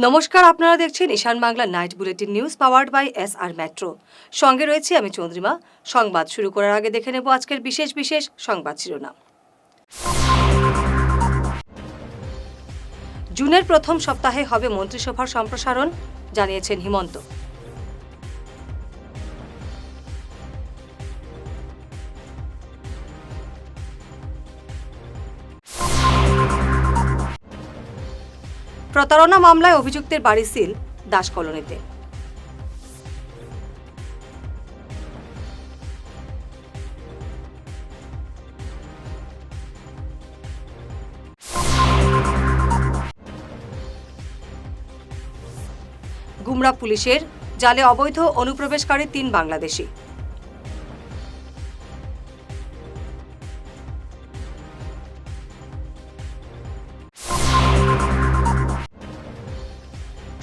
নমস্কার, আপনারা দেখছেন Ishan Bangla night bulletin news powered by SR metro. সঙ্গে রয়েছে আমি চন্দ্রিমা। সংবাদ শুরু করার আগে দেখে নেব আজকের বিশেষ সংবাদ শিরোনাম। জুনের প্রথম সপ্তাহে হবে মন্ত্রিসভার সম্প্রসারণ, জানিয়েছেন হিমন্ত। প্রতারণা মামলায় অভিযুক্তের বাড়ি সিল দাস কলোনিতে। গুমরা পুলিশের জালে অবৈধ অনুপ্রবেশকারী 3 বাংলাদেশি।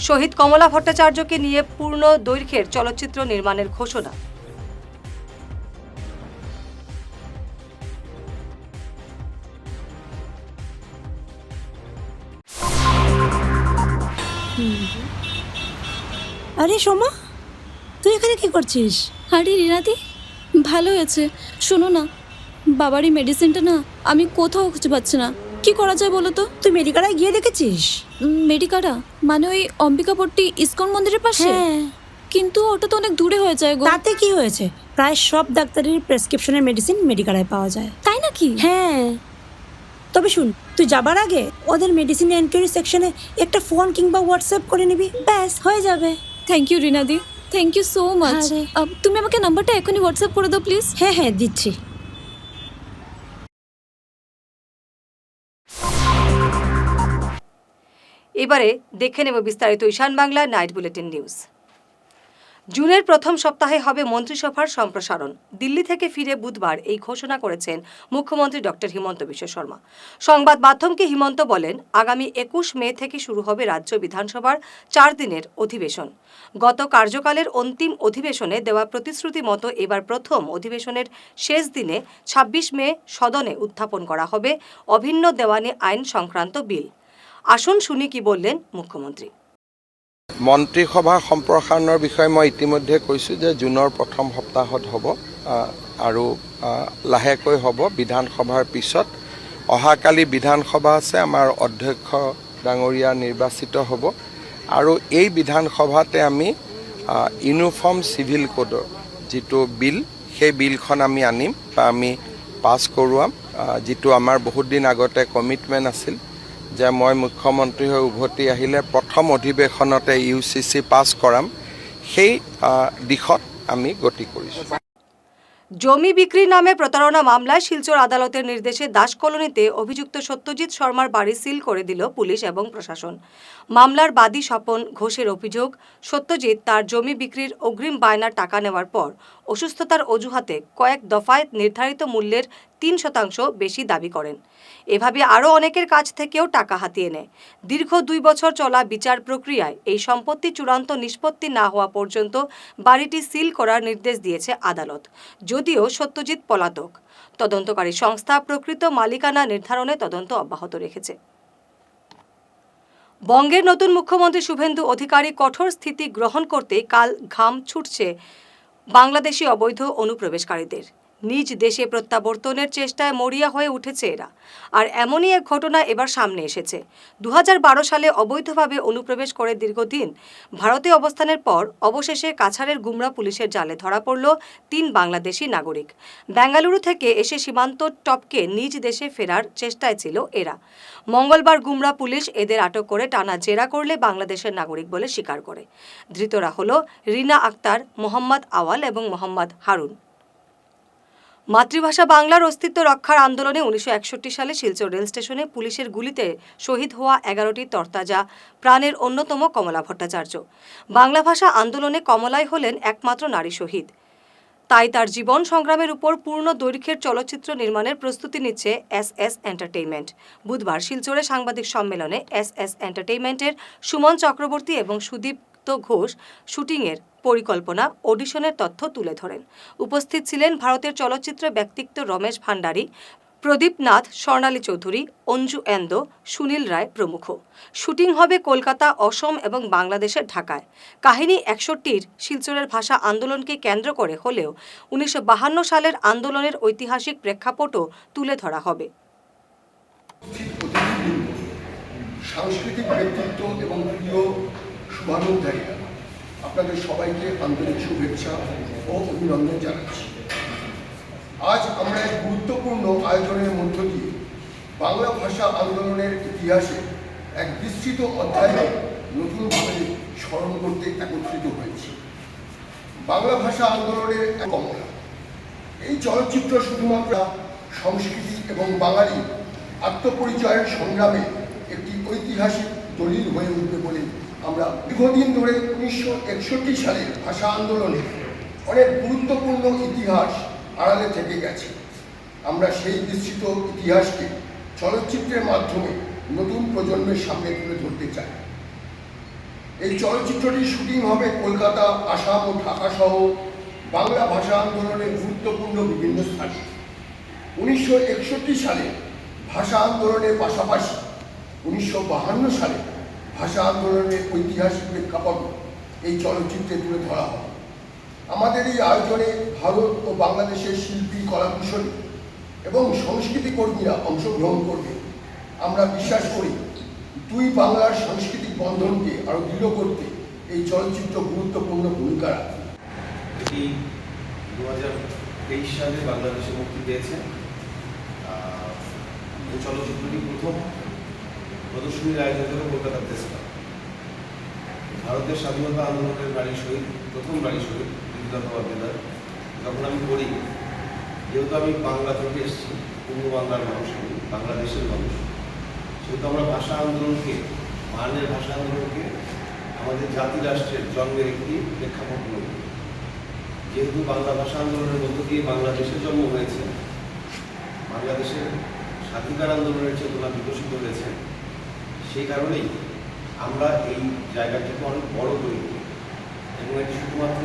শহীদ কমলা ভট্টাচার্যকে নিয়ে পূর্ণ দৈর্ঘ্যের চলচ্চিত্র নির্মাণের ঘোষণা। আরে সোমা, তুই এখানে কি করছিস? আরে রিনাদি, ভালো হয়েছে। শোনো না, বাবারই মেডিসিনটা না আমি কোথাও খুঁজে পাচ্ছি না। কি করা যায় বলো তো? তুই মেডিকালায় গিয়ে দেখেছিস? মেডিকাটা মানে ওই অম্বিকাপট্টি ইসকন মন্দিরের পাশে? হ্যাঁ, কিন্তু ওটা তো অনেক দূরে হয়ে যায় গো। তাতে কি হয়েছে? প্রায় সব ডাক্তারের প্রেসক্রিপশনের মেডিসিন মেডিকালায় পাওয়া যায়। তাই নাকি? হ্যাঁ, তবে শুন, তুই যাবার আগে ওদের মেডিসিন এনকোয়ারি সেকশনে একটা ফোন কিংবা হোয়াটসঅ্যাপ করে নিবি, ব্যাস হয়ে যাবে। থ্যাংক ইউ রিনাদি, থ্যাংক ইউ সো মাচ। আরে। তুমি আমাকে নাম্বারটা এখনই হোয়াটসঅ্যাপ করে দাও প্লিজ। হ্যাঁ, দিচ্ছি। এবারে দেখে নেব বিস্তারিত ঈশান বাংলা নাইট বুলেটিন নিউজ। জুনের প্রথম সপ্তাহে হবে মন্ত্রিসভার সম্প্রসারণ। দিল্লি থেকে ফিরে বুধবার এই ঘোষণা করেছেন মুখ্যমন্ত্রী ডক্টর হিমন্ত বিশ্ব শর্মা। সংবাদ মাধ্যমকে হিমন্ত বলেন, আগামী 21 মে থেকে শুরু হবে রাজ্য বিধানসভার 4 দিনের অধিবেশন। গত কার্যকালের অন্তিম অধিবেশনে দেওয়া প্রতিশ্রুতি মতো এবার প্রথম অধিবেশনের শেষ দিনে 26 মে সদনে উত্থাপন করা হবে অভিন্ন দেওয়ানি আইন সংক্রান্ত বিল। আসুন শুনি কি বললেন মুখ্যমন্ত্রী। মন্ত্ৰীসভা সম্প্ৰসাৰণৰ বিষয়ে মই ইতিমধ্যে কৈছোঁ যে জুনৰ প্ৰথম সপ্তাহত হ'ব আৰু লাহেকৈ হ'ব। বিধানসভাৰ পিছত অহাকালি বিধানসভা আছে, আমাৰ অধ্যক্ষ ডাঙৰীয়া নিৰ্বাচিত হ'ব আৰু এই বিধানসভাতে আমি ইউনিফৰ্ম চিভিল কোডৰ যিটো বিল, সেই বিলখন আমি আনিম বা আমি পাছ কৰোৱাম, যিটো আমাৰ বহুত দিন আগতে কমিটমেণ্ট আছিল যে মই মুখ্যমন্ত্ৰী হৈ উভতি আহিলে প্ৰথম অধিৱেশনতে UCC পাছ কৰাম। সেই দিশত আমি গতি কৰিছোঁ। জমি বিক্রির নামে প্রতারণা মামলায় শিলচর আদালতের নির্দেশে দাস কলোনিতে অভিযুক্ত সত্যজিৎ শর্মার বাড়ি সিল করে দিল পুলিশ এবং প্রশাসন। মামলার বাদী স্বপন ঘোষের অভিযোগ, সত্যজিৎ তার জমি বিক্রির অগ্রিম বায়নার টাকা নেওয়ার পর অসুস্থতার অজুহাতে কয়েক দফায় নির্ধারিত মূল্যের 3% বেশি দাবি করেন। এভাবে আরও অনেকের কাছ থেকেও টাকা হাতিয়ে নেয়। দীর্ঘ 2 বছর চলা বিচার প্রক্রিয়ায় এই সম্পত্তি চূড়ান্ত নিষ্পত্তি না হওয়া পর্যন্ত বাড়িটি সিল করার নির্দেশ দিয়েছে আদালত। যদিও সত্যজিৎ পলাতক, তদন্তকারী সংস্থা প্রকৃত মালিকানা নির্ধারণে তদন্ত অব্যাহত রেখেছে। বঙ্গের নতুন মুখ্যমন্ত্রী শুভেন্দু অধিকারী কঠোর স্থিতি গ্রহণ করতে কাল ঘাম ছুটছে বাংলাদেশি অবৈধ অনুপ্রবেশকারীদের। নিজ দেশে প্রত্যাবর্তনের চেষ্টায় মরিয়া হয়ে উঠেছে এরা। আর এমনই এক ঘটনা এবার সামনে এসেছে। 2012 সালে অবৈধভাবে অনুপ্রবেশ করে দীর্ঘদিন ভারতে অবস্থানের পর অবশেষে কাছাড়ের গুমরা পুলিশের জালে ধরা পড়ল 3 বাংলাদেশি নাগরিক। বেঙ্গালুরু থেকে এসে সীমান্ত টপকে নিজ দেশে ফেরার চেষ্টায় ছিল এরা। মঙ্গলবার গুমরা পুলিশ এদের আটক করে টানা জেরা করলে বাংলাদেশের নাগরিক বলে স্বীকার করে। ধৃতরা হল রিনা আক্তার, মোহাম্মদ আওয়াল এবং মোহাম্মদ হারুন। মাতৃভাষা বাংলার অস্তিত্ব রক্ষার আন্দোলনে 1961 সালে শিলচর রেল স্টেশনে পুলিশের গুলিতে শহীদ হওয়া 11টি তরতাজা প্রাণের অন্যতম কমলা ভট্টাচার্য। বাংলা ভাষা আন্দোলনে কমলাই হলেন একমাত্র নারী শহীদ। তাই তার জীবন সংগ্রামের উপর পূর্ণ দৈর্ঘ্যের চলচ্চিত্র নির্মাণের প্রস্তুতি নিচ্ছে SS এন্টারটেইনমেন্ট। বুধবার শিলচরে সাংবাদিক সম্মেলনে SS এন্টারটেইনমেন্টের সুমন চক্রবর্তী এবং সুদীপ্ত ঘোষ শুটিংয়ের পরিকল্পনা, অডিশনের তথ্য তুলে ধরেন। উপস্থিত ছিলেন ভারতের চলচ্চিত্র ব্যক্তিত্ব রমেশ ভান্ডারী, প্রদীপ নাথ, স্বর্ণালী চৌধুরী, অঞ্জু এন্দ, সুনীল রায় প্রমুখ। শুটিং হবে কলকাতা, অসম এবং বাংলাদেশের ঢাকায়। কাহিনী 61-র শিলচরের ভাষা আন্দোলনকে কেন্দ্র করে হলেও 1952 সালের আন্দোলনের ঐতিহাসিক প্রেক্ষাপটও তুলে ধরা হবে। সাংস্কৃতিক ব্যক্তিত্ব এবং প্রিয় শুভানুধ্যায়ীরা, আপনাদের সবাইকে আন্তরিক শুভেচ্ছা ও অভিনন্দন জানাচ্ছি। আজ আমরা এক গুরুত্বপূর্ণ আয়োজনের মধ্য দিয়ে বাংলা ভাষা আন্দোলনের ইতিহাসে এক বিস্তৃত অধ্যায়কে নতুনভাবে স্মরণ করতে একত্রিত হয়েছি। বাংলা ভাষা আন্দোলনের কমলা এই চলচ্চিত্র শুধুমাত্র সংস্কৃতি এবং বাঙালি আত্মপরিচয়ের সংগ্রামে একটি ঐতিহাসিক দলিল হয়ে উঠবে বলে আমরা দীর্ঘদিন ধরে 1961 সালের ভাষা আন্দোলনে অনেক গুরুত্বপূর্ণ ইতিহাস আড়ালে থেকে গেছে। আমরা সেই বিস্তৃত ইতিহাসকে চলচ্চিত্রের মাধ্যমে নতুন প্রজন্মের সামনে তুলে ধরতে চাই। এই চলচ্চিত্রটির শুটিং হবে কলকাতা, আসাম ও ঢাকা সহ বাংলা ভাষা আন্দোলনের গুরুত্বপূর্ণ বিভিন্ন স্থানে। 1961 সালে ভাষা আন্দোলনের পাশাপাশি 1952 সালে ভাষা আন্দোলনের ঐতিহাসিক প্রেক্ষাপট এই চলচ্চিত্রে তুলে ধরা হয়। আমাদের এই আয়োজনে ভারত ও বাংলাদেশের শিল্পী, কলাকুশলী এবং সংস্কৃতি কর্মীরা অংশগ্রহণ করবে। আমরা বিশ্বাস করি দুই বাংলার সাংস্কৃতিক বন্ধনকে আরও দৃঢ় করতে এই চলচ্চিত্র গুরুত্বপূর্ণ ভূমিকা রাখে। এটি 2023 সালে বাংলাদেশে মুক্তি পেয়েছে। এই চলচ্চিত্রটি প্রথম প্রদর্শনীর আয়োজন করে কলকাতা প্রেস ক্লাব। ভারতের স্বাধীনতা আন্দোলনের বাড়ি শহীদ, প্রথম বাড়ি শহীদ বিদ্যালয় যখন আমি পড়ি, যেহেতু আমি বাংলা থেকে এসেছি, পূর্ব বাংলার মানুষ, আমি বাংলাদেশের মানুষ, সেহেতু আমরা ভাষা আন্দোলনকে, মানের ভাষা আন্দোলনকে আমাদের জাতি রাষ্ট্রের জন্মের একটি প্রেক্ষাপট মনে করি। যেহেতু বাংলা ভাষা আন্দোলনের মধ্য দিয়ে বাংলাদেশের জন্ম হয়েছে, বাংলাদেশের স্বাধিকার আন্দোলনের চেতনা বিকশিত হয়েছে, সেই কারণেই আমরা এই জায়গাটিকে অনেক বড় করি এবং এটি শুধুমাত্র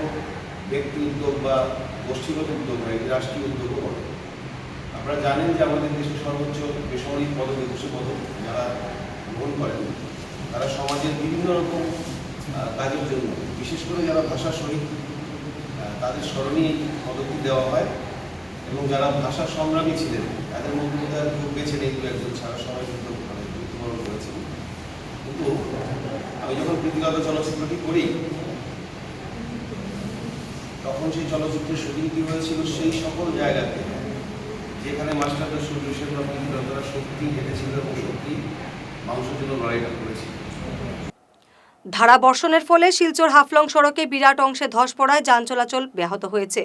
ব্যক্তি উদ্যোগ বা গোষ্ঠীগত উদ্যোগ নয়, এটি রাষ্ট্রীয় উদ্যোগও বলে। আপনারা জানেন যে আমাদের দেশের সর্বোচ্চ বেসামরিক পদক, 21 পদক যারা গ্রহণ করেন, তারা সমাজের বিভিন্ন রকম কাজের জন্য, বিশেষ করে যারা ভাষা শহীদ, তাদের স্মরণে এই পদকটি দেওয়া হয়। এবং যারা ভাষা সংগ্রামী ছিলেন, তাদের মধ্যে তারা কেউ বেছে নেই, একজন ছাড়া সবাই কিন্তু মৃত্যুবরণ করেছেন। কিন্তু আমি যখন প্রীতিগত চলচ্চিত্রটি করি, তখন সেই চলচ্চিত্রের শুটিং কি হয়েছিল সেই সকল জায়গাতে যেখানে মাস্টারদের সূর্যশেখর তারা সত্যি হেঁটেছিল এবং সত্যি মানুষের জন্য লড়াইটা করেছিল। ধারা বর্ষণের ফলে শিলচর হাফলং সড়কে বিরাট অংশে ধস পড়ায় যান চলাচল ব্যাহত হয়েছে।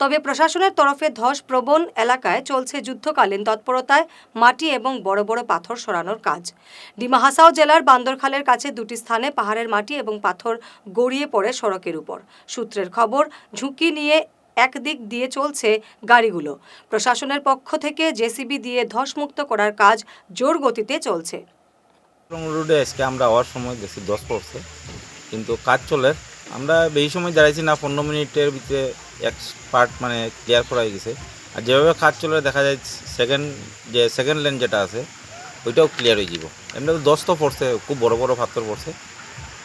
তবে প্রশাসনের তরফে ধস প্রবণ এলাকায় চলছে যুদ্ধকালীন তৎপরতায় মাটি এবং বড় বড় পাথর সরানোর কাজ। ডিমা হাসাও জেলার বান্দরখালের কাছে দুটি স্থানে পাহাড়ের মাটি এবং পাথর গড়িয়ে পড়ে সড়কের উপর। সূত্রের খবর, ঝুঁকি নিয়ে একদিক দিয়ে চলছে গাড়িগুলো। প্রশাসনের পক্ষ থেকে জেসিবি দিয়ে ধসমুক্ত করার কাজ জোর গতিতে চলছে। রোডে আজকে আমরা হওয়ার সময় গেছি 10 পড়ছে, কিন্তু কাজ চলে। আমরা বেশি সময় দাঁড়াইছি না, 15 মিনিটের ভিতরে এক পার্ট মানে ক্লিয়ার করা হয়ে গেছে। আর যেভাবে কাজ চলে দেখা যায় সেকেন্ড লেন যেটা আছে ওইটাও ক্লিয়ার হয়ে যাব। এমনি 10 তো পড়ছে, খুব বড় বড় পাথর পড়ছে,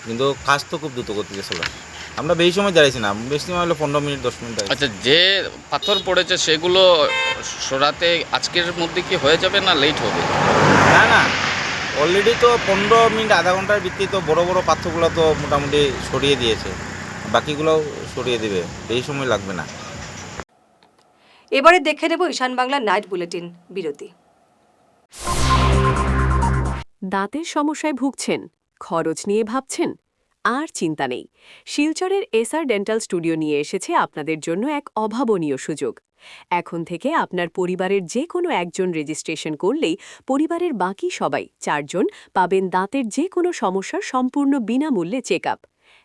কিন্তু কাজ তো খুব দ্রুত গতিতে চলে। আমরা বেশি সময় দাঁড়াইছি না, বেশি সময় হলে 15 মিনিট 10 মিনিট। আচ্ছা, যে পাথর পড়েছে সেগুলো সরাতে আজকের মধ্যে কি হয়ে যাবে না লেট হবে? না না, অলরেডি তো 15 মিনিট আধা ঘন্টার ভিত্তি তো বড় বড় পাথরগুলো তো মোটামুটি সরিয়ে দিয়েছে, বাকিগুলো সরিয়ে দেবে, এই সময় লাগবে না। এবারে দেখে নেব ঈশান বাংলা নাইট বুলেটিন বিরতি। দাঁতের সমস্যায় ভুগছেন, খরচ নিয়ে ভাবছেন? আর চিন্তা নেই, শিলচরের এসআর ডেন্টাল স্টুডিও নিয়ে এসেছে আপনাদের জন্য এক অভাবনীয় সুযোগ। এখন থেকে আপনার পরিবারের যে কোনো একজন রেজিস্ট্রেশন করলেই পরিবারের বাকি সবাই 4 জন পাবেন দাঁতের যে কোনো সমস্যার সম্পূর্ণ বিনামূল্যে চেক আপ।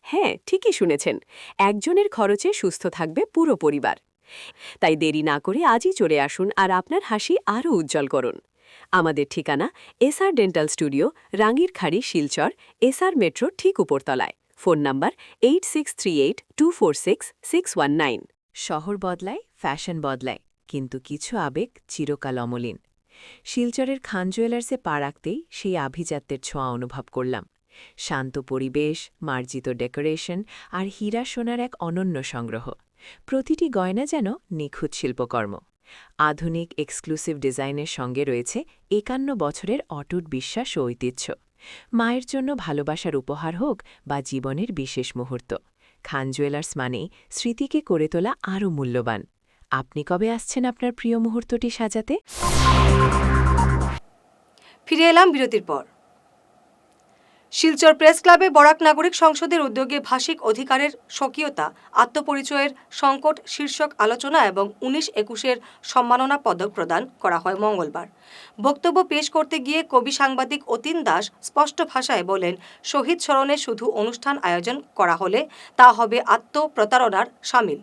হ্যাঁ, ঠিকই শুনেছেন, একজনের খরচে সুস্থ থাকবে পুরো পরিবার। তাই দেরি না করে আজই চলে আসুন আর আপনার হাসি আরও উজ্জ্বল করুন। আমাদের ঠিকানা SR dental studio, Rangirkhari, Silchar, SR metro ঠিক উপরতলায়। Phone number 8638246619। শহর বদলায়, ফ্যাশন বদলায়, কিন্তু কিছু আবেগ চিরকাল অমলিন। শিলচরের খান জুয়েলার্সে পা রাখতেই সেই আভিজাত্যের ছোঁয়া অনুভব করলাম। শান্ত পরিবেশ, মার্জিত ডেকোরেশন আর হীরা সোনার এক অনন্য সংগ্রহ। প্রতিটি গয়না যেন নিখুঁত শিল্পকর্ম। আধুনিক এক্সক্লুসিভ ডিজাইনের সঙ্গে রয়েছে ৫১ বছরের অটুট বিশ্বাস ও ঐতিহ্য। মায়ের জন্য ভালোবাসার উপহার হোক বা জীবনের বিশেষ মুহূর্ত, খান জুয়েলার্স মানেই স্মৃতিকে করে তোলা আরও মূল্যবান। আপনি কবে আসছেন আপনার প্রিয় মুহূর্তটি সাজাতে? ফিরে এলাম বিরতির পর। শিলচর প্রেস ক্লাবে বরাক নাগরিক সংসদের উদ্যোগে ভাষিক অধিকারের স্বকীয়তা, আত্মপরিচয়ের সংকট শীর্ষক আলোচনা এবং ১৯-২১-এর সম্মাননা পদক প্রদান করা হয় মঙ্গলবার। বক্তব্য পেশ করতে গিয়ে কবি সাংবাদিক অতীন দাস স্পষ্ট ভাষায় বলেন, শহীদ স্মরণে শুধু অনুষ্ঠান আয়োজন করা হলে তা হবে আত্মপ্রতারণার শামিল।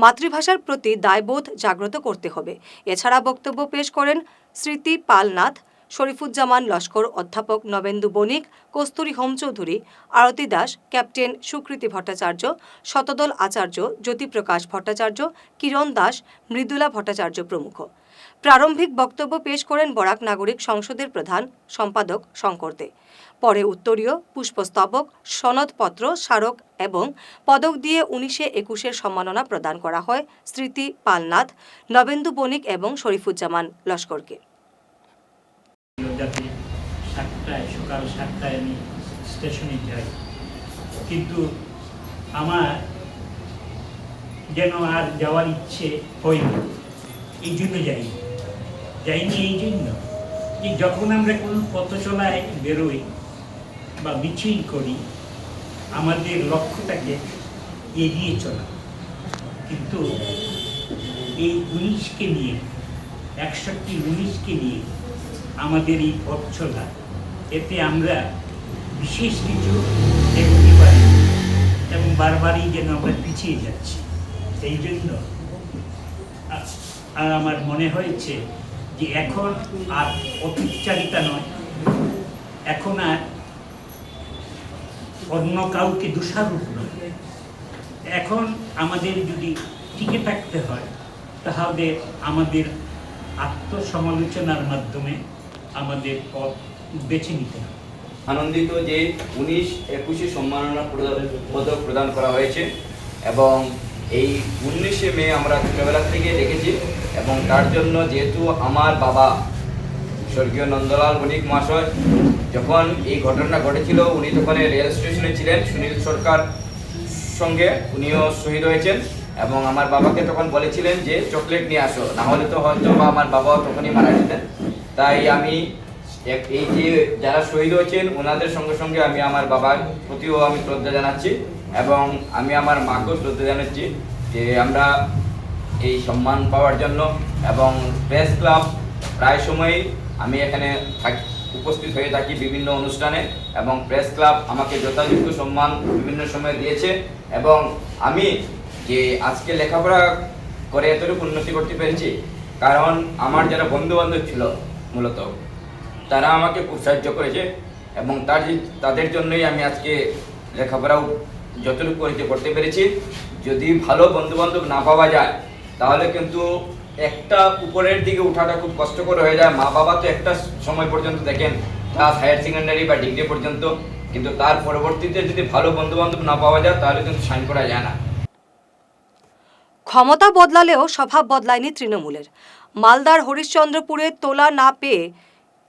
মাতৃভাষার প্রতি দায়বোধ জাগ্রত করতে হবে। এছাড়া বক্তব্য পেশ করেন স্মৃতি পালনাথ, শরীফুজ্জামান লস্কর, অধ্যাপক নবেন্দু বণিক, কস্তুরী হোম চৌধুরী, আরতি দাস, ক্যাপ্টেন সুকৃতি ভট্টাচার্য, শতদল আচার্য, জ্যোতিপ্রকাশ ভট্টাচার্য, কিরণ দাস, মৃদুলা ভট্টাচার্য প্রমুখ। প্রারম্ভিক বক্তব্য পেশ করেন বরাক নাগরিক সংসদের প্রধান সম্পাদক শঙ্কর দে। পরে উত্তরীয়, পুষ্পস্তবক, সনদপত্র, স্মারক এবং পদক দিয়ে ১৯-২১-এর সম্মাননা প্রদান করা হয় স্মৃতি পালনাথ, নবেন্দু বণিক এবং শরীফুজ্জামান লস্করকে। যাতে 7টায় সকাল 7টায় আমি স্টেশনে যাই, কিন্তু আমার যেন আর যাওয়ার ইচ্ছে হয়নি। এই জন্য যাইনি এই জন্য যে যখন আমরা কোনো পথ চলায় বেরোই বা মিছিল করি, আমাদের লক্ষ্যটাকে এড়িয়ে চলা। কিন্তু এই 19কে নিয়ে, 61-19কে নিয়ে আমাদের এই পথ চলা, এতে আমরা বিশেষ কিছু দেখতে পারি এবং বারবারই যেন আমরা পিছিয়ে যাচ্ছি। এই জন্য আমার মনে হয়েছে যে এখন আর অতিচারিতা নয়, এখন আর অন্য কাউকে দোষারোপ নয়। এখন আমাদের যদি টিকে থাকতে হয় তাহলে আমাদের আত্মসমালোচনার মাধ্যমে আমাদের পথ বেছে নিতে হবে। আনন্দিত যে 19-21 সম্মাননা পদক প্রদান করা হয়েছে এবং এই 19শে মে আমরা ছোটবেলা থেকে দেখেছি এবং তার জন্য যেহেতু আমার বাবা স্বর্গীয় নন্দলাল বণিক মহাশয় যখন এই ঘটনা ঘটেছিল, উনি তখন রেল স্টেশনে ছিলেন সুনীল সরকার সঙ্গে, উনিও শহীদ হয়েছেন এবং আমার বাবাকে তখন বলেছিলেন যে চকলেট নিয়ে আসো, না হলে তো হয়তো বা আমার বাবাও তখনই মারা যেতেন। তাই আমি এই যে যারা শহীদ হয়েছেন ওনাদের সঙ্গে সঙ্গে আমি আমার বাবার প্রতিও আমি শ্রদ্ধা জানাচ্ছি এবং আমি আমার মাকেও শ্রদ্ধা জানাচ্ছি যে আমরা এই সম্মান পাওয়ার জন্য। এবং প্রেস ক্লাব প্রায় সময়ই আমি এখানে উপস্থিত হয়ে থাকি বিভিন্ন অনুষ্ঠানে এবং প্রেস ক্লাব আমাকে যথাযোগ্য সম্মান বিভিন্ন সময় দিয়েছে এবং আমি যে আজকে লেখাপড়া করে এতটুকু উন্নতি করতে পেরেছি কারণ আমার যারা বন্ধুবান্ধব ছিল মূলত তারা আমাকে খুব সাহায্য করেছে এবং তাদের জন্যই আমি আজকে লেখাপড়াও যতটুকু করতে পেরেছি। যদি ভালো বন্ধুবান্ধব না পাওয়া যায় তাহলে কিন্তু একটা উপরের দিকে ওঠাটা খুব কষ্টকর হয়ে যায়। মা বাবা তো একটা সময় পর্যন্ত দেখেন, ক্লাস হায়ার সেকেন্ডারি বা ডিগ্রি পর্যন্ত, কিন্তু তার পরবর্তীতে যদি ভালো বন্ধুবান্ধব না পাওয়া যায় তাহলে কিন্তু সাইন করা যায় না। ক্ষমতা বদলালেও স্বভাব বদলায়নি তৃণমূলের। মালদার হরিশ্চন্দ্রপুরে তোলা না পেয়ে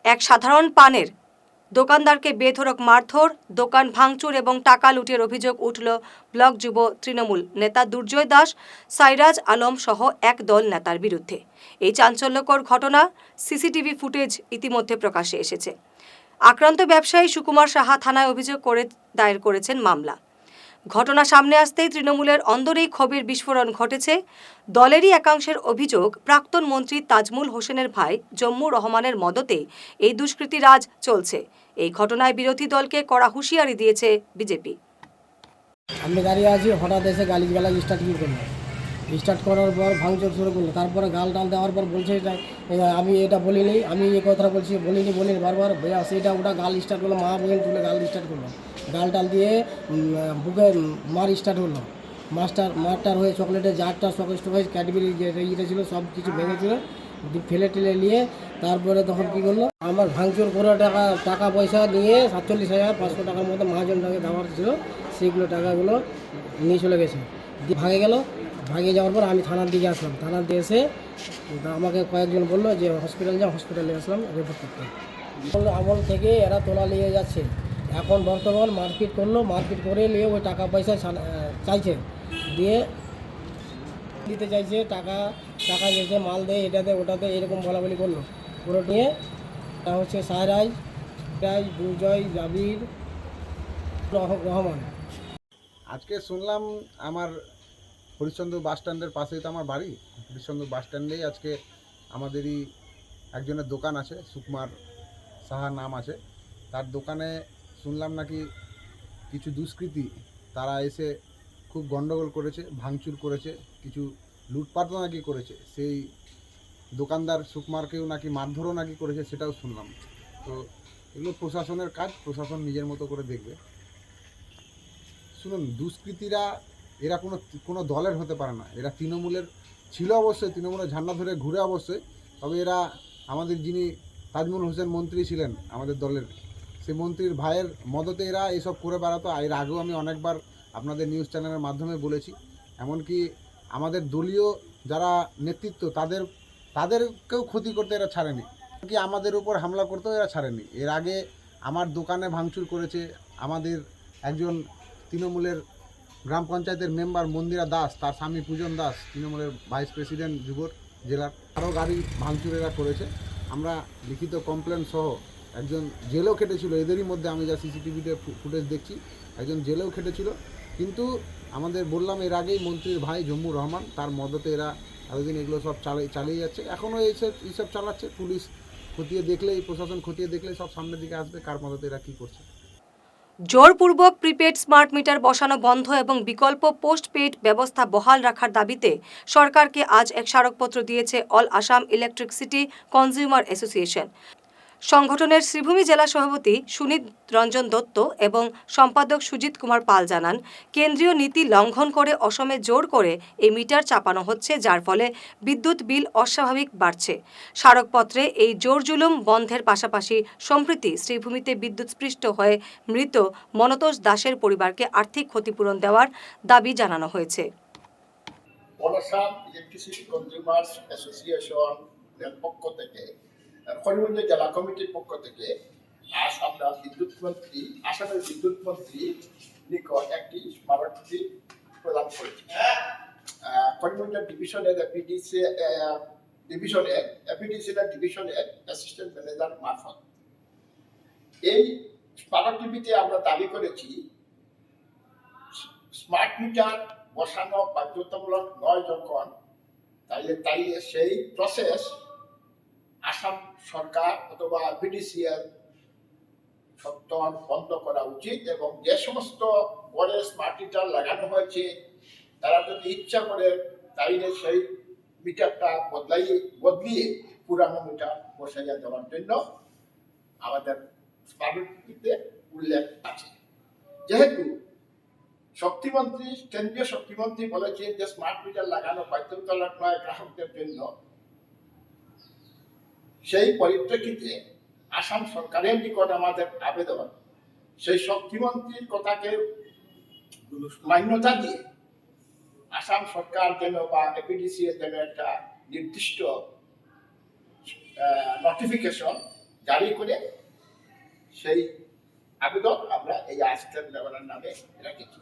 এক সাধারণ পানের দোকানদারকে বেধড়ক মারধর, দোকান ভাঙচুর এবং টাকা লুটের অভিযোগ উঠল ব্লক যুব তৃণমূল নেতা দুর্জয় দাস, সাইরাজ আলম সহ এক দল নেতার বিরুদ্ধে। এই চাঞ্চল্যকর ঘটনা সিসিটিভি ফুটেজ ইতিমধ্যে প্রকাশ্যে এসেছে। আক্রান্ত ব্যবসায়ী সুকুমার সাহা থানায় অভিযোগ করে দায়ের করেছেন মামলা। ঘটনা সামনে আসতেই তৃণমূলের অন্দরেই ক্ষোভের বিস্ফোরণ ঘটেছে। দলেরই একাংশের অভিযোগ, প্রাক্তন মন্ত্রী তাজমুল হোসেনের ভাই জম্মু রহমানের মদতে এই দুষ্কৃতী রাজ চলছে। এই ঘটনায় বিরোধী দলকে কড়া হুঁশিয়ারি দিয়েছে বিজেপি। আমি দাঁড়িয়ে আছি, হঠাৎ এসে গালিগালাজ স্টার্ট করার পর ভাঙচুর শুরু করলো। তারপরে গাল টাল দেওয়ার পর বলছে আমি এটা বলিনি, আমি এই কথাটা বলিনি বারবার ভैया সেটা ওটা গাল স্টার্ট করলো, মা বোন তুলে গাল স্টার্ট করলো, গাল টাল দিয়ে বুকে মার স্টার্ট হলো। মারটার হয়ে চকলেটের জারটা, শকেজ ক্যাডবেরি যে ইয়েটা ছিল সব কিছু ভেঙেছিল ফেলে টেলে নিয়ে তারপরে তখন কী করলো, আমার ভাঙচুর করে টাকা পয়সা নিয়ে 47,500 টাকার মতো মহাজনটাকে দেওয়ার ছিল, সেইগুলো টাকাগুলো নিয়ে চলে গেছে। দিয়ে ভাগে যাওয়ার পর আমি থানার দিকে আসলাম। থানার দিকে এসে আমাকে কয়েকজন বললো যে হসপিটালে আসলাম রিপোর্ট করতে। আমল থেকে এরা তোলা নিয়ে যাচ্ছে। এখন বর্তমান মারপিট করে নিয়ে ওই টাকা পয়সা চাইছে, দিতে চাইছে, টাকা গেছে, মাল দেয়, এটাতে ওটাতে এরকম বলাবলি করলো। পুরো নিয়ে হচ্ছে সাহরাজ, দুর্জয়, জাবির, রহমান। আজকে শুনলাম আমার হরিশ্চন্দ্র বাস স্ট্যান্ডের পাশেই তো আমার বাড়ি। হরিশ্চন্দ্র বাস স্ট্যান্ডেই আজকে আমাদেরই একজনের দোকান আছে, সুকুমার সাহা নাম আছে। তার দোকানে শুনলাম নাকি কিছু দুষ্কৃতী তারা এসে খুব গণ্ডগোল করেছে, ভাঙচুর করেছে, কিছু লুটপাটও নাকি করেছে। সেই দোকানদার সুকুমারকেও নাকি মারধরও নাকি করেছে, সেটাও শুনলাম। তো এগুলো প্রশাসনের কাজ, প্রশাসন নিজের মতো করে দেখবে। শুনুন, দুষ্কৃতীরা এরা কোনো দলের হতে পারে না। এরা তৃণমূলের ছিল অবশ্যই, তৃণমূলের ঝান্ডা ধরে ঘুরে অবশ্যই, তবে এরা আমাদের যিনি তাজমুল হোসেন মন্ত্রী ছিলেন আমাদের দলের, সেই মন্ত্রীর ভাইয়ের মদতে এরা এসব করে বেড়াতো। এর আগেও আমি অনেকবার আপনাদের নিউজ চ্যানেলের মাধ্যমে বলেছি। এমনকি আমাদের দলীয় যারা নেতৃত্ব তাদেরকেও ক্ষতি করতে এরা ছাড়েনি, কি আমাদের উপর হামলা করতেও এরা ছাড়েনি। এর আগে আমার দোকানে ভাঙচুর করেছে, আমাদের একজন তৃণমূলের গ্রাম পঞ্চায়েতের মেম্বার মন্দিরা দাস, তার স্বামী পূজন দাস, তৃণমূলের ভাইস প্রেসিডেন্ট যুবর জেলার, আরও গাড়ি ভাঙচুর এরা করেছে। আমরা লিখিত কমপ্লেন সহ একজন জেলেও খেটেছিল এদেরই মধ্যে, আমি যা সিসিটিভিতে ফুটেজ দেখছি একজন জেলেও খেটেছিল। কিন্তু আমাদের বললাম এর আগেই মন্ত্রীর ভাই জম্মুর রহমান, তার মদতে এরা এতদিন এগুলো সব চালিয়ে যাচ্ছে, এখনও এইসব চালাচ্ছে। পুলিশ খতিয়ে দেখলেই, প্রশাসন খতিয়ে দেখলেই সব সামনের দিকে আসবে কার মদতে এরা কী করছে। জোরপূর্বক প্রিপেড স্মার্ট মিটার বসানো বন্ধ এবং বিকল্প পোস্টপেড ব্যবস্থা বহাল রাখার দাবিতে সরকারকে আজ এক স্মারকপত্র দিয়েছে all Assam electricity consumer association. সংগঠনের শ্রীভূমি জেলা সভাপতি সুনীত রঞ্জন দত্ত এবং সম্পাদক সুজিত কুমার পাল জানান, কেন্দ্রীয় নীতি লঙ্ঘন করে অসমে জোর করে এই মিটার চাপানো হচ্ছে, যার ফলে বিদ্যুৎ বিল অস্বাভাবিক বাড়ছে। স্মারকপত্রে এই জোর জুলুম বন্ধের পাশাপাশি সম্প্রতি শ্রীভূমিতে বিদ্যুৎস্পৃষ্ট হয়ে মৃত মনতোষ দাসের পরিবারকে আর্থিক ক্ষতিপূরণ দেওয়ার দাবি জানানো হয়েছে। অল আসাম ইলেকট্রিসিটি কনজিউমার্স অ্যাসোসিয়েশনের পক্ষ থেকে, করিমগঞ্জ জেলা কমিটির পক্ষ থেকে আজ আমরা আসামের বিদ্যুৎ মন্ত্রী নিকট একটি স্মারকলিপি প্রদান করেছি। করিমগঞ্জ ডিভিশনের ডিভিশনের অ্যাসিস্ট্যান্ট ম্যানেজার মারফত এই স্মারকলিপিতে আমরা দাবি করেছি স্মার্ট মিটার বসানো বাধ্যতামূলক নয় যখন, তাইলে সেই প্রসেস আসাম সরকার অথবা বিডিসিএল সত্তর বন্ধ করা উচিত, এবং যে সমস্ত ঘরে স্মার্ট মিটার লাগানো হয়েছে তারা যদি ইচ্ছা করে তাইলে সেই মিটারটা বদলিয়ে পুরানো মিটার বসাইয়া দেওয়ার জন্য আমাদের স্মারকলিপিতে উল্লেখ আছে। যেহেতু কেন্দ্রীয় শক্তিমন্ত্রী বলেছে যে স্মার্ট মিটার লাগানো বাধ্যতামূলক নয় গ্রাহকদের জন্য, সেই পরিপ্রেক্ষিতে আসাম সরকারের নিকট আমাদের আবেদন সেই শক্তিমন্ত্রীর কথাকে মান্যতা দিয়ে আসাম সরকার যেন বা এপিডিসিএল যেন একটা নির্দিষ্ট নোটিফিকেশন জারি করে, সেই আবেদন আমরা এই আজকের লেবারের নামে রেখেছি।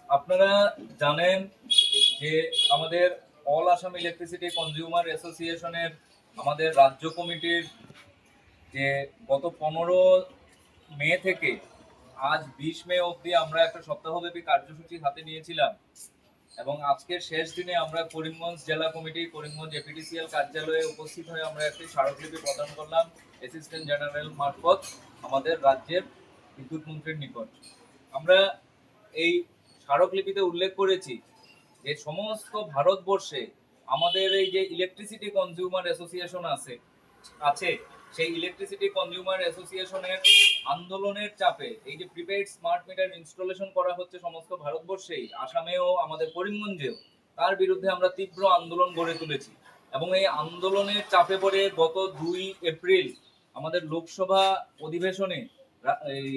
আপনারা জানেন যে আমাদের অল আসাম ইলেকট্রিসিটি কনজিউমার অ্যাসোসিয়েশনের আমাদের রাজ্য কমিটির যে গত 15 মে থেকে আজ 20 মে অবধি আমরা একটা সপ্তাহব্যাপী কার্যসূচি হাতে নিয়েছিলাম, এবং আজকের শেষ দিনে আমরা করিমগঞ্জ জেলা কমিটি করিমগঞ্জ এপিডিসিএল কার্যালয়ে উপস্থিত হয়ে আমরা একটি স্মারকলিপি প্রদান করলাম অ্যাসিস্ট্যান্ট জেনারেল মারফত আমাদের রাজ্যের বিদ্যুৎ মন্ত্রীর নিকট। আমরা এই স্মারকলিপিতে উল্লেখ করেছি যে সমস্ত ভারতবর্ষে আমাদের এই যে ইলেকট্রিসিটি কনজিউমার অ্যাসোসিয়েশন আছে সেই ইলেকট্রিসিটি কনজিউমার অ্যাসোসিয়েশনের আন্দোলনের চাপে এই যে প্রিপেইড স্মার্ট মিটার ইনস্টলেশন করা হচ্ছে সমস্ত ভারতবর্ষেই, আসামেও আমাদের করিমগঞ্জেও, তার বিরুদ্ধে আমরা তীব্র আন্দোলন গড়ে তুলেছি এবং এই আন্দোলনের চাপে পড়ে গত 2 এপ্রিল আমাদের লোকসভা অধিবেশনে এই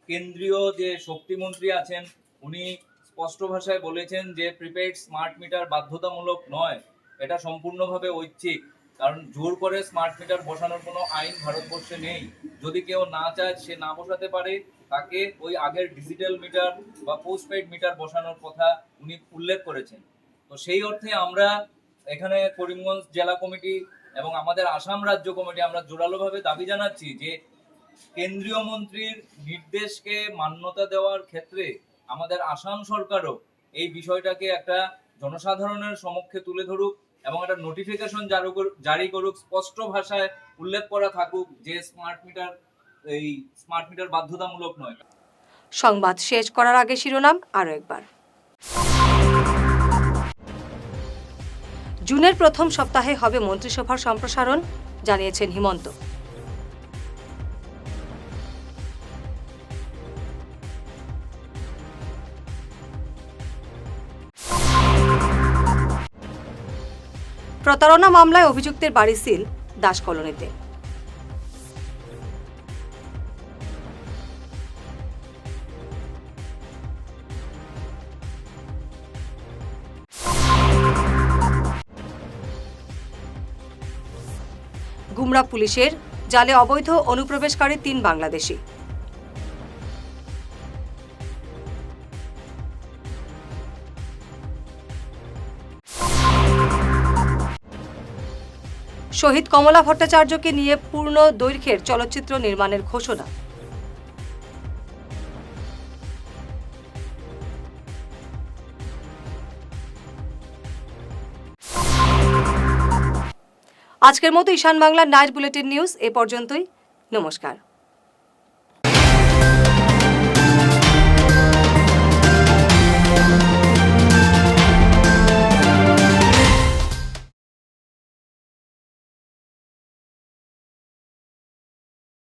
কেন্দ্রীয় যে শক্তিমন্ত্রী আছেন উনি স্পষ্ট ভাষায় বলেছেন যে প্রিপেইড স্মার্ট মিটার বাধ্যতামূলক নয়, এটা সম্পূর্ণভাবে ঐচ্ছিক। কারণ জোর করে স্মার্ট মিটার বসানোর কোনো আইন ভারতবর্ষে নেই। যদি কেউ না চায় সে না বসাতে পারে, তাকে ওই আগের ডিজিটাল মিটার বা পোস্টপেইড মিটার বসানোর কথা উনি উল্লেখ করেছেন। তো সেই অর্থে আমরা এখানে করিমগঞ্জ জেলা কমিটি এবং আমাদের আসাম রাজ্য কমিটি আমরা জোরালোভাবে দাবি জানাচ্ছি যে কেন্দ্রীয় মন্ত্রীর নির্দেশকে মান্যতা দেওয়ার ক্ষেত্রে আমাদের আসাম সরকারও এই বিষয়টাকে একটা জনসাধারণের সমক্ষে তুলে ধরুক এবং একটা নোটিফিকেশন জারি করুক, স্পষ্ট ভাষায় উল্লেখ করা থাকুক যে স্মার্ট মিটার বাধ্যতামূলক নয়। সংবাদ শেষ করার আগে শিরোনাম আরও একবার। জুনের প্রথম সপ্তাহে হবে মন্ত্রিসভার সম্প্রসারণ, জানিয়েছেন হিমন্ত। প্রতারণা মামলায় অভিযুক্তের বাড়ি সিল দাস কলোনিতে। গুমরা পুলিশের জালে অবৈধ অনুপ্রবেশকারী 3 বাংলাদেশি। শহীদ কমলা ভট্টাচার্যকে নিয়ে পূর্ণ দৈর্ঘ্যের চলচ্চিত্র নির্মাণের ঘোষণা। আজকের মতো ঈশান বাংলার নাইট বুলেটিন নিউজ এ পর্যন্তই। নমস্কার।